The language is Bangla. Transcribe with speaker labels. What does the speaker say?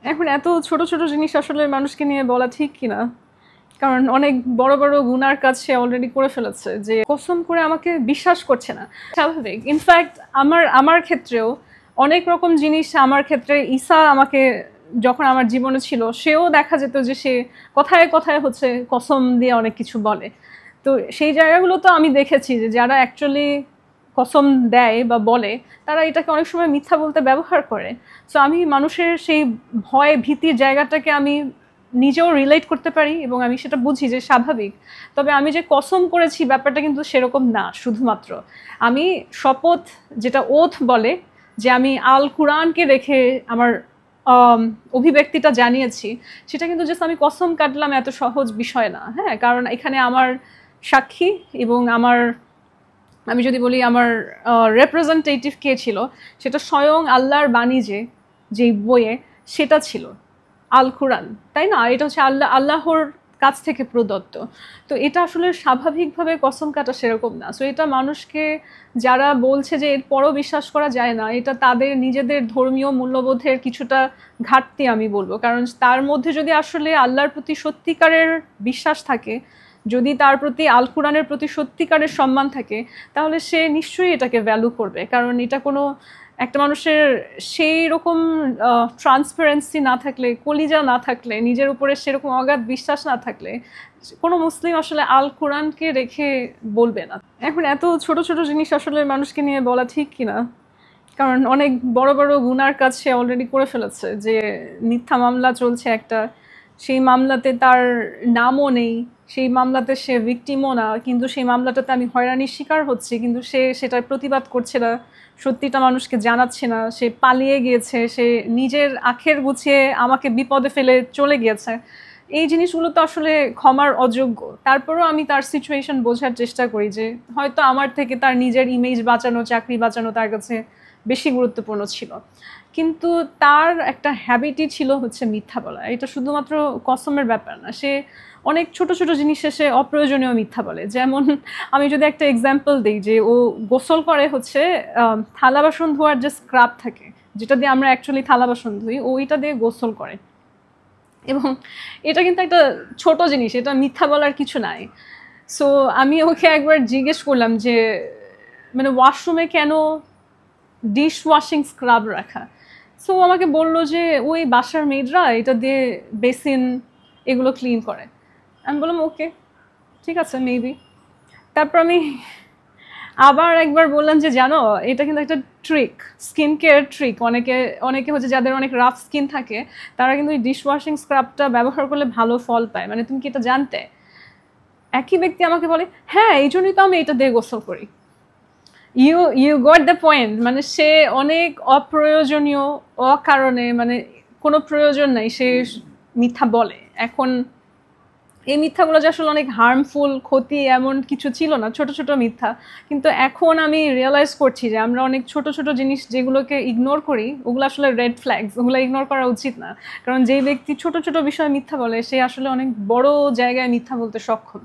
Speaker 1: এখন এত ছোট ছোট জিনিস আসলে মানুষকে নিয়ে বলা ঠিক কিনা, কারণ অনেক বড় বড় গুনার কাজ সে অলরেডি করে ফেলেছে, যে কসম করে আমাকে বিশ্বাস করছে না। স্বাভাবিক। ইনফ্যাক্ট আমার আমার ক্ষেত্রেও অনেক রকম জিনিস, আমার ক্ষেত্রে ঈসা আমাকে যখন আমার জীবনে ছিল, সেও দেখা যেত যে সে কথায় কথায় হচ্ছে কসম দিয়ে অনেক কিছু বলে। তো সেই জায়গাগুলো তো আমি দেখেছি যে যারা অ্যাকচুয়ালি কসম দেয় বা বলে, তারা এটাকে অনেক সময় মিথ্যা বলতে ব্যবহার করে। সো আমি মানুষের সেই ভয় ভীতির জায়গাটাকে আমি নিজেও রিলেট করতে পারি, এবং আমি সেটা বুঝি যে স্বাভাবিক। তবে আমি যে কসম করেছি ব্যাপারটা কিন্তু সেরকম না। শুধুমাত্র আমি শপথ, যেটা ওথ বলে, যে আমি আল কুরআনকে রেখে আমার অভিব্যক্তিটা জানিয়েছি, সেটা কিন্তু জাস্ট আমি কসম কাটলাম এত সহজ বিষয় না। হ্যাঁ, কারণ এখানে আমার সাক্ষী এবং আমার, আমি যদি বলি আমার রেপ্রেজেন্টেটিভ কে ছিল, সেটা স্বয়ং আল্লাহর বাণী, যেই বইয়ে সেটা ছিল আল কুরআন, তাই না? এটা হচ্ছে আল্লাহর কাছ থেকে প্রদত্ত। তো এটা আসলে স্বাভাবিকভাবে কসম কাটা সেরকম না। সো এটা মানুষকে, যারা বলছে যে এরপরও বিশ্বাস করা যায় না, এটা তাদের নিজেদের ধর্মীয় মূল্যবোধের কিছুটা ঘাটতি আমি বলবো। কারণ তার মধ্যে যদি আসলে আল্লাহর প্রতি সত্যিকারের বিশ্বাস থাকে, যদি তার প্রতি আল কুরআনের প্রতি সত্যিকারের সম্মান থাকে, তাহলে সে নিশ্চয়ই এটাকে ভ্যালু করবে। কারণ এটা কোনো, একটা মানুষের সেই রকম ট্রান্সপারেন্সি না থাকলে, কলিজা না থাকলে, নিজের উপরে সেরকম অগাধ বিশ্বাস না থাকলে, কোনো মুসলিম আসলে আল কোরআনকে রেখে বলবে না। এখন এত ছোট ছোট জিনিস আসলে মানুষকে নিয়ে বলা ঠিক কিনা, কারণ অনেক বড় বড় গুনার কাজ সে অলরেডি করে ফেলেছে। যে মিথ্যা মামলা চলছে একটা, সেই মামলাতে তার নামও নেই, সেই মামলাতে সে ভিকটিমও না, কিন্তু সেই মামলাটাতে আমি হয়রানির শিকার হচ্ছি, কিন্তু সে সেটার প্রতিবাদ করছে না, সত্যিটা মানুষকে জানাচ্ছে না, সে পালিয়ে গিয়েছে, সে নিজের আখের গুছিয়ে আমাকে বিপদে ফেলে চলে গিয়েছে। এই জিনিসগুলো তো আসলে ক্ষমার অযোগ্য। তারপরেও আমি তার সিচুয়েশন বোঝার চেষ্টা করি, যে হয়তো আমার থেকে তার নিজের ইমেজ বাঁচানো, চাকরি বাঁচানো তার কাছে বেশি গুরুত্বপূর্ণ ছিল। কিন্তু তার একটা হ্যাবিটই ছিল হচ্ছে মিথ্যা বলা। এটা শুধুমাত্র কসমের ব্যাপার না, সে অনেক ছোট ছোট জিনিসে সে অপ্রয়োজনীয় মিথ্যা বলে। যেমন আমি যদি একটা এক্সাম্পল দিই, যে ও গোসল করে হচ্ছে থালা বাসন ধোয়ার যে স্ক্রাব থাকে, যেটা দিয়ে আমরা অ্যাকচুয়ালি থালা বাসন ধুই, ওইটা দিয়ে গোসল করে। এবং এটা কিন্তু একটা ছোট জিনিস, এটা মিথ্যা বলার কিছু নাই। সো আমি ওকে একবার জিজ্ঞেস করলাম যে মানে ওয়াশরুমে কেন ডিশ ওয়াশিং স্ক্রাব রাখা। সো আমাকে বলল যে ওই বাসার মেয়েরা এটা দিয়ে বেসিন এগুলো ক্লিন করে। আমি বললাম ওকে, ঠিক আছে, মেবি। তারপর আমি আবার একবার বললাম যে জানো, এটা কিন্তু একটা ট্রিক, স্কিন কেয়ার ট্রিক। অনেকে অনেকে হচ্ছে যাদের অনেক রাফ স্কিন থাকে, তারা কিন্তু এই ডিশ ওয়াশিং স্ক্রাবটা ব্যবহার করলে ভালো ফল পায়। মানে তুমি কি এটা জানতে? একই ব্যক্তি আমাকে বলে হ্যাঁ, এই জন্যই তো আমি এটা দিয়ে গোসল করি। You got the point. মানে সে অনেক অপ্রয়োজনীয়, অকারণে, মানে কোনো প্রয়োজন নাই সে মিথ্যা বলে। এখন এই মিথ্যাগুলো যে আসলে অনেক হার্মফুল, ক্ষতি এমন কিছু ছিল না, ছোট ছোট মিথ্যা। কিন্তু এখন আমি রিয়েলাইজ করছি যে আমরা অনেক ছোট ছোট জিনিস যেগুলোকে ইগনোর করি, ওগুলো আসলে রেড ফ্ল্যাগস, ওগুলো ইগনোর করা উচিত না। কারণ যেই ব্যক্তি ছোট ছোট বিষয়ে মিথ্যা বলে, সে আসলে অনেক বড় জায়গায় মিথ্যা বলতে সক্ষম।